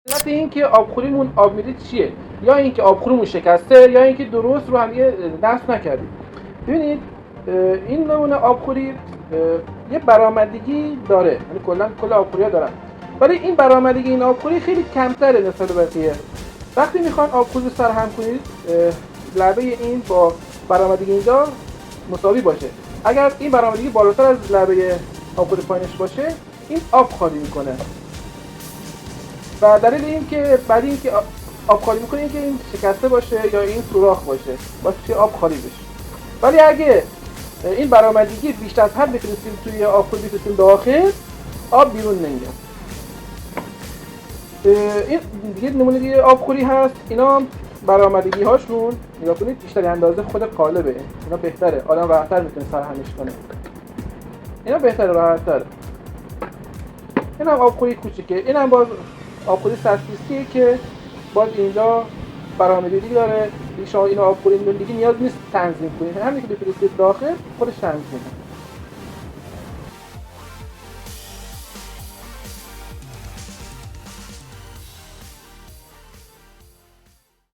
علت این که آبخوریمون آب میره چیه؟ یا اینکه آبخوریمون شکسته یا اینکه درست رو هم نصب نکردیم. ببینید این نمونه آبخوری یه برآمدگی داره، یعنی کل آبخوری‌ها دارن، ولی این برآمدگی این آبخوری خیلی کمتره نسبت به بقیه. وقتی میخوان آبخوری رو سرهم کنید لبه این با برآمدگی اینجا مساوی باشه. اگر این برآمدگی بالاتر از لبه آبخوری پایینش باشه این آب خالی میکنه. و دلیل این که بعد این که آب خالی میکنه این که این شکسته باشه یا این سوراخ باشه باشه آب خالی بشه. ولی اگه این برآمدگی بیشتر از حد بفرستیم توی آبخوری بفرستیم داخل آب بیرون نمیاد. این دیگه نمونه دیگه آبخوری هست. اینا برآمدگی هاشون نگاه کنید بیشتر اندازه خود قالبه. اینا بهتره، آدم راحت‌تر میتونه سرهمش کنه. اینا بهتره، راحت‌تره. این هم آبخوری کوچیکه. این هم باز آبخوری سطحیه که باز اینجا برآمدگی داره. شما این آبخوری دیگه نیاز نیست تنظیم کنید. همین که بفرستید داخل خودش تنظیم می‌کنه.